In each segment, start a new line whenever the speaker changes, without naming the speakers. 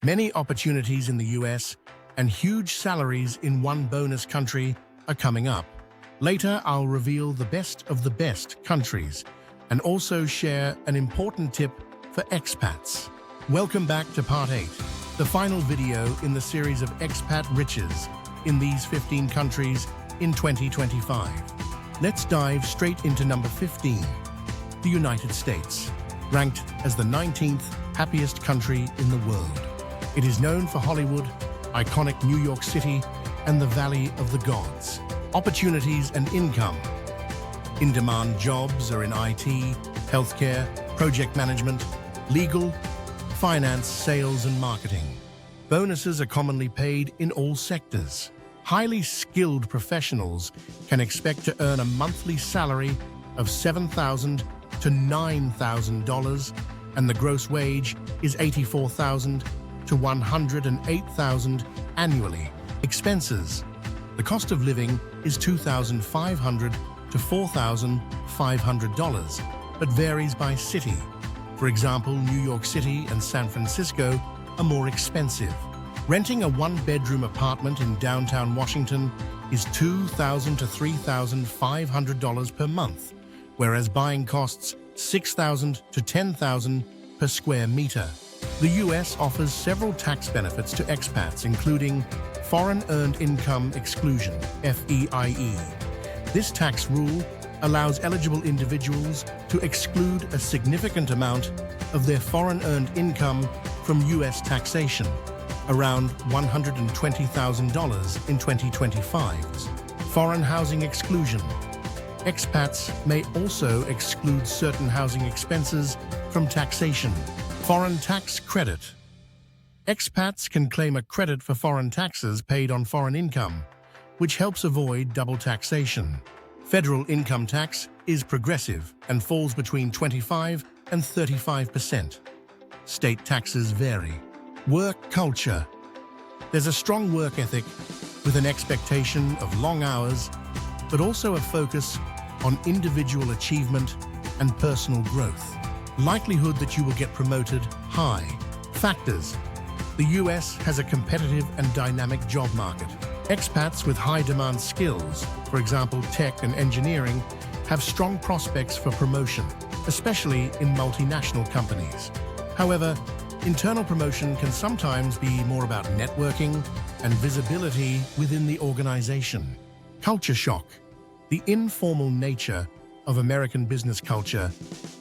Many opportunities in the US and huge salaries in one bonus country are coming up. Later, I'll reveal the best of the best countries and also share an important tip for expats. Welcome back to Part 8, the final video in the series of expat riches in these 15 countries in 2025. Let's dive straight into number 15, the United States, ranked as the 19th happiest country in the world. It is known for Hollywood, iconic New York City, and the Valley of the Gods. Opportunities and income. In-demand jobs are in IT, healthcare, project management, legal, finance, sales, and marketing. Bonuses are commonly paid in all sectors. Highly skilled professionals can expect to earn a monthly salary of $7,000 to $9,000, and the gross wage is $84,000 to $108,000 annually. Expenses. The cost of living is $2,500 to $4,500, but varies by city. For example, New York City and San Francisco are more expensive. Renting a one-bedroom apartment in downtown Washington is $2,000 to $3,500 per month, whereas buying costs $6,000 to $10,000 per square meter. The US offers several tax benefits to expats, including Foreign Earned Income Exclusion, FEIE. This tax rule allows eligible individuals to exclude a significant amount of their foreign earned income from US taxation, around $120,000 in 2025. Foreign housing exclusion. Expats may also exclude certain housing expenses from taxation. Foreign tax credit. Expats can claim a credit for foreign taxes paid on foreign income, which helps avoid double taxation. Federal income tax is progressive and falls between 25% and 35%. State taxes vary. Work culture. There's a strong work ethic with an expectation of long hours, but also a focus on individual achievement and personal growth. Likelihood that you will get promoted high. Factors. The US has a competitive and dynamic job market. Expats with high-demand skills, for example tech and engineering, have strong prospects for promotion, especially in multinational companies. However, internal promotion can sometimes be more about networking and visibility within the organization. Culture shock. The informal nature of American business culture,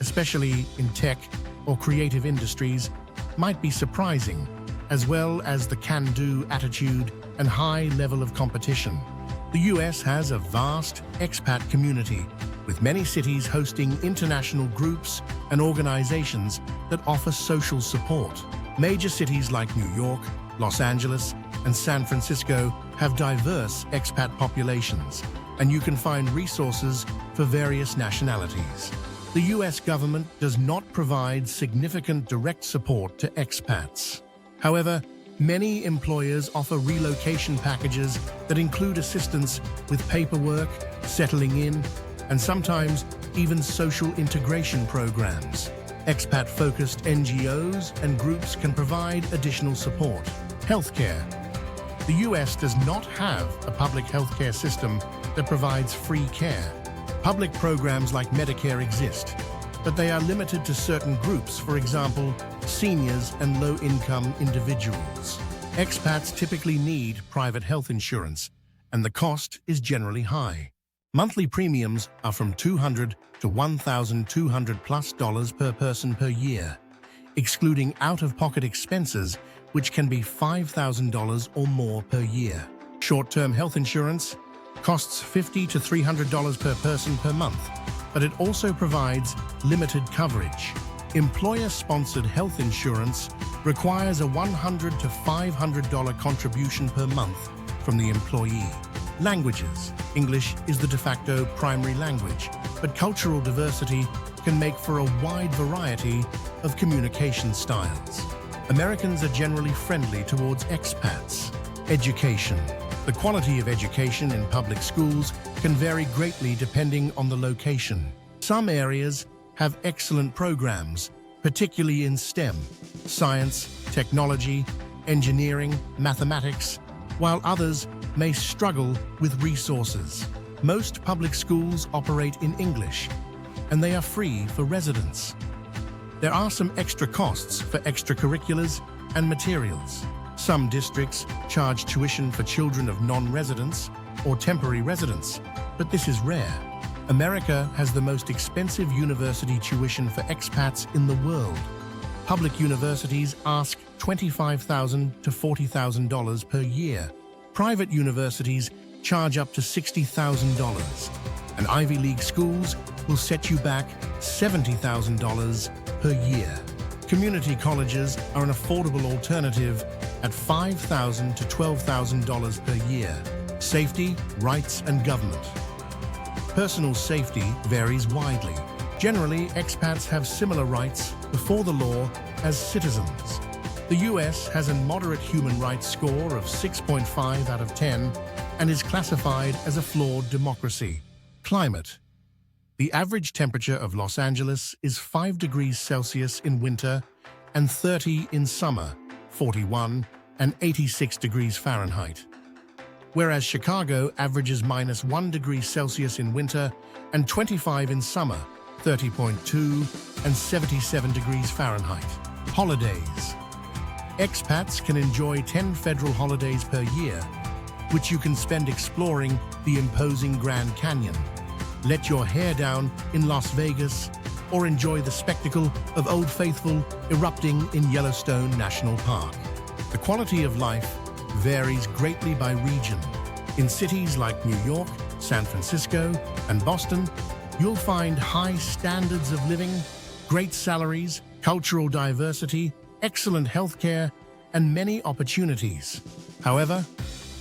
especially in tech or creative industries, might be surprising, as well as the can-do attitude and high level of competition. The US has a vast expat community, with many cities hosting international groups and organizations that offer social support. Major cities like New York, Los Angeles, and San Francisco have diverse expat populations, and you can find resources for various nationalities. The US government does not provide significant direct support to expats. However, many employers offer relocation packages that include assistance with paperwork, settling in, and sometimes even social integration programs. Expat-focused NGOs and groups can provide additional support. Healthcare. The US does not have a public healthcare system that provides free care. Public programs like Medicare exist, but they are limited to certain groups, for example, seniors and low-income individuals. Expats typically need private health insurance, and the cost is generally high. Monthly premiums are from $200 to $1,200+ per person per year, excluding out-of-pocket expenses, which can be $5,000 or more per year. Short-term health insurance costs $50 to $300 per person per month, but it also provides limited coverage. Employer-sponsored health insurance requires a $100 to $500 contribution per month from the employee. Languages. English is the de facto primary language, but cultural diversity can make for a wide variety of communication styles. Americans are generally friendly towards expats. Education. The quality of education in public schools can vary greatly depending on the location. Some areas have excellent programs, particularly in STEM, science, technology, engineering, mathematics, while others may struggle with resources. Most public schools operate in English, and they are free for residents. There are some extra costs for extracurriculars and materials. Some districts charge tuition for children of non-residents or temporary residents, but this is rare. America has the most expensive university tuition for expats in the world. Public universities ask $25,000 to $40,000 per year. Private universities charge up to $60,000, and Ivy League schools will set you back $70,000 per year. Community colleges are an affordable alternative at $5,000 to $12,000 per year. Safety, rights, and government. Personal safety varies widely. Generally, expats have similar rights before the law as citizens. The US has a moderate human rights score of 6.5 out of 10 and is classified as a flawed democracy. Climate. The average temperature of Los Angeles is 5 degrees Celsius in winter and 30 in summer, 41 and 86 degrees Fahrenheit. Whereas Chicago averages -1 degree Celsius in winter and 25 in summer, 30.2 and 77 degrees Fahrenheit. Holidays. Expats can enjoy 10 federal holidays per year, which you can spend exploring the imposing Grand Canyon, let your hair down in Las Vegas, or enjoy the spectacle of Old Faithful erupting in Yellowstone National Park. The quality of life varies greatly by region. In cities like New York, San Francisco, and Boston, you'll find high standards of living, great salaries, cultural diversity, excellent healthcare, and many opportunities. However,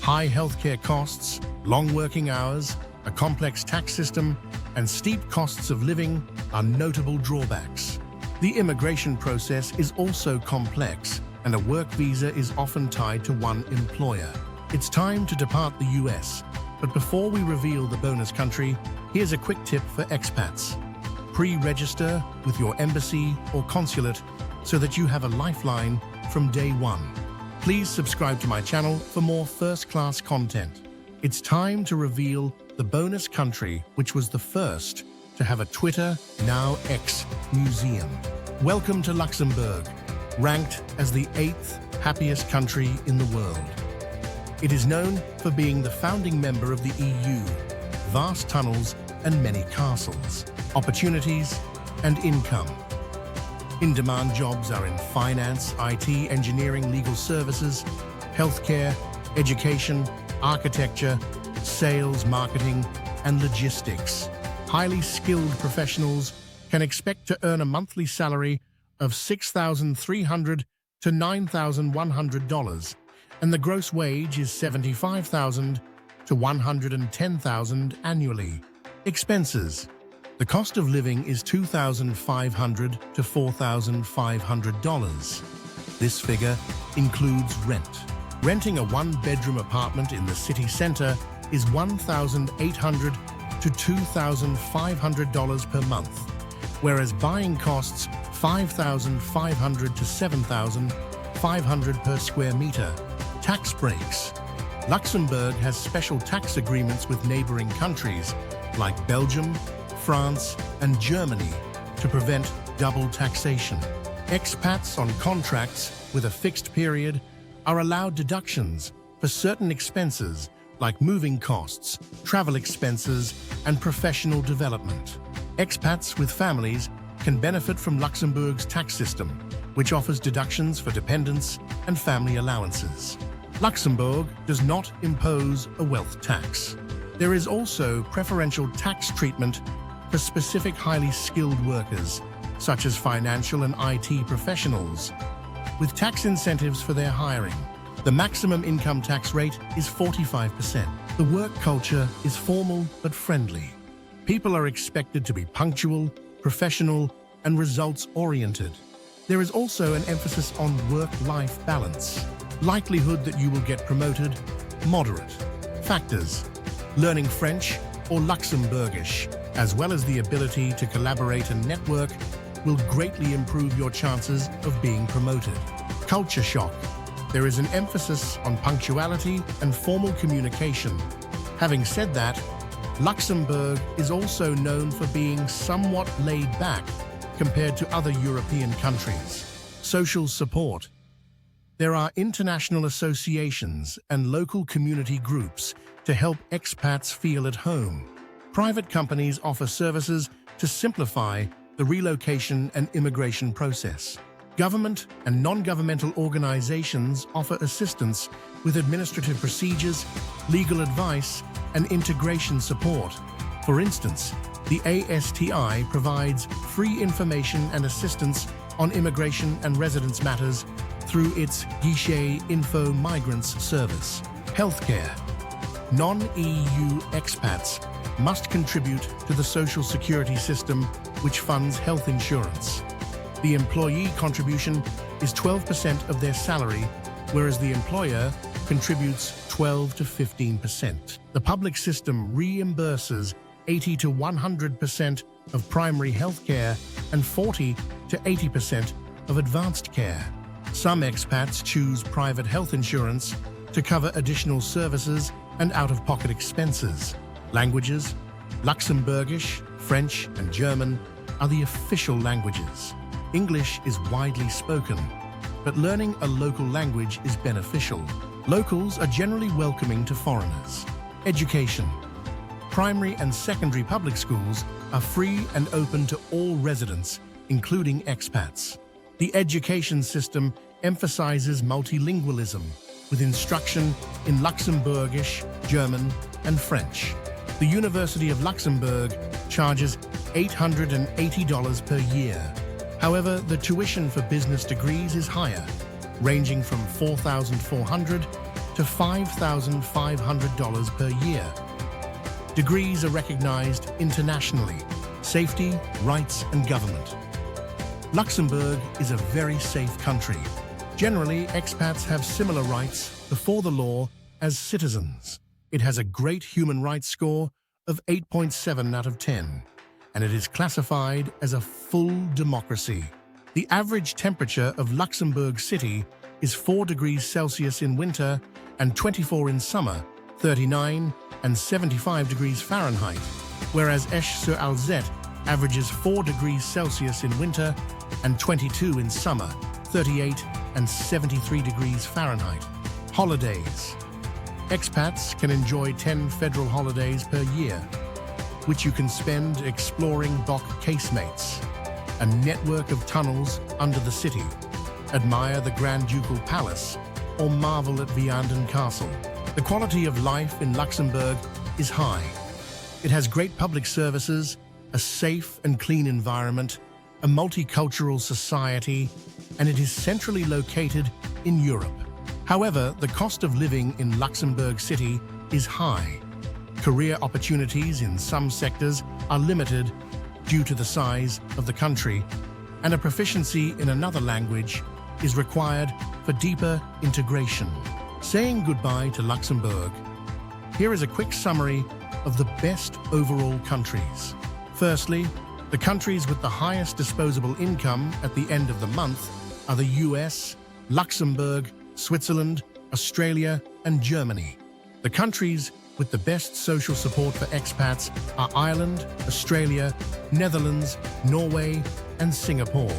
high healthcare costs, long working hours, a complex tax system, and steep costs of living are notable drawbacks. The immigration process is also complex, and a work visa is often tied to one employer. It's time to depart the US, but before we reveal the bonus country, here's a quick tip for expats. Pre-register with your embassy or consulate so that you have a lifeline from day one. Please subscribe to my channel for more first-class content. It's time to reveal the bonus country, which was the first to have a Twitter, now X, museum. Welcome to Luxembourg, ranked as the 8th happiest country in the world. It is known for being the founding member of the EU, vast tunnels and many castles, opportunities and income. In-demand jobs are in finance, IT, engineering, legal services, healthcare, education, architecture, sales, marketing, and logistics. Highly skilled professionals can expect to earn a monthly salary of $6,300 to $9,100, and the gross wage is $75,000 to $110,000 annually. Expenses. The cost of living is $2,500 to $4,500. This figure includes rent. Renting a one-bedroom apartment in the city center is $1,800 to $2,500 per month, whereas buying costs $5,500 to $7,500 per square meter. Tax breaks. Luxembourg has special tax agreements with neighboring countries like Belgium, France, and Germany to prevent double taxation. Expats on contracts with a fixed period are allowed deductions for certain expenses like moving costs, travel expenses, and professional development. Expats with families can benefit from Luxembourg's tax system, which offers deductions for dependents and family allowances. Luxembourg does not impose a wealth tax. There is also preferential tax treatment for specific highly skilled workers, such as financial and IT professionals, with tax incentives for their hiring. The maximum income tax rate is 45%. The work culture is formal but friendly. People are expected to be punctual, professional, and results-oriented. There is also an emphasis on work-life balance. Likelihood that you will get promoted, moderate. Factors: learning French or Luxembourgish, as well as the ability to collaborate and network, will greatly improve your chances of being promoted. Culture shock. There is an emphasis on punctuality and formal communication. Having said that, Luxembourg is also known for being somewhat laid back compared to other European countries. Social support. There are international associations and local community groups to help expats feel at home. Private companies offer services to simplify the relocation and immigration process. Government and non-governmental organizations offer assistance with administrative procedures, legal advice, and integration support. For instance, the ASTI provides free information and assistance on immigration and residence matters through its Guichet Info Migrants service. Healthcare. Non-EU expats must contribute to the social security system, which funds health insurance. The employee contribution is 12% of their salary, whereas the employer contributes 12 to 15%. The public system reimburses 80 to 100% of primary health care and 40 to 80% of advanced care. Some expats choose private health insurance to cover additional services and out-of-pocket expenses. Languages. Luxembourgish, French, and German are the official languages. English is widely spoken, but learning a local language is beneficial. Locals are generally welcoming to foreigners. Education. Primary and secondary public schools are free and open to all residents, including expats. The education system emphasizes multilingualism, with instruction in Luxembourgish, German, and French. The University of Luxembourg charges $880 per year. However, the tuition for business degrees is higher, ranging from $4,400 to $5,500 per year. Degrees are recognized internationally. Safety, rights, and government. Luxembourg is a very safe country. Generally, expats have similar rights before the law as citizens. It has a great human rights score of 8.7 out of 10. And it is classified as a full democracy. The average temperature of Luxembourg City is 4 degrees Celsius in winter and 24 in summer, 39 and 75 degrees Fahrenheit, whereas Esch-sur-Alzette averages 4 degrees Celsius in winter and 22 in summer, 38 and 73 degrees Fahrenheit. Holidays. Expats can enjoy 10 federal holidays per year, which you can spend exploring Bock casemates, a network of tunnels under the city, admire the Grand Ducal Palace, or marvel at Vianden Castle. The quality of life in Luxembourg is high. It has great public services, a safe and clean environment, a multicultural society, and it is centrally located in Europe. However, the cost of living in Luxembourg City is high. Career opportunities in some sectors are limited due to the size of the country, and a proficiency in another language is required for deeper integration. Saying goodbye to Luxembourg, here is a quick summary of the best overall countries. Firstly, the countries with the highest disposable income at the end of the month are the US, Luxembourg, Switzerland, Australia, and Germany. The countries with the best social support for expats are Ireland, Australia, Netherlands, Norway, and Singapore.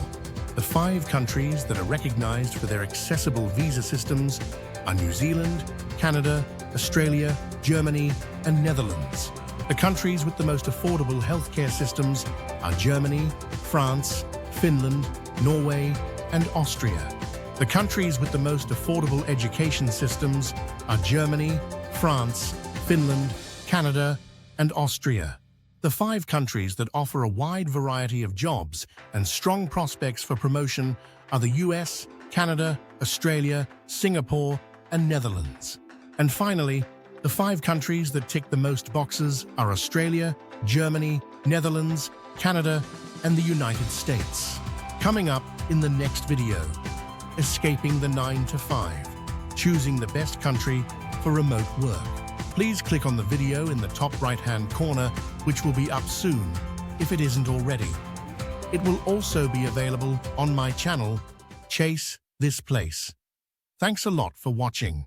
The 5 countries that are recognized for their accessible visa systems are New Zealand, Canada, Australia, Germany, and Netherlands. The countries with the most affordable healthcare systems are Germany, France, Finland, Norway, and Austria. The countries with the most affordable education systems are Germany, France, Finland, Canada, and Austria. The 5 countries that offer a wide variety of jobs and strong prospects for promotion are the US, Canada, Australia, Singapore, and Netherlands. And finally, the 5 countries that tick the most boxes are Australia, Germany, Netherlands, Canada, and the United States. Coming up in the next video, escaping the 9 to 5, choosing the best country for remote work. Please click on the video in the top right-hand corner, which will be up soon, if it isn't already. It will also be available on my channel, Chase This Place. Thanks a lot for watching.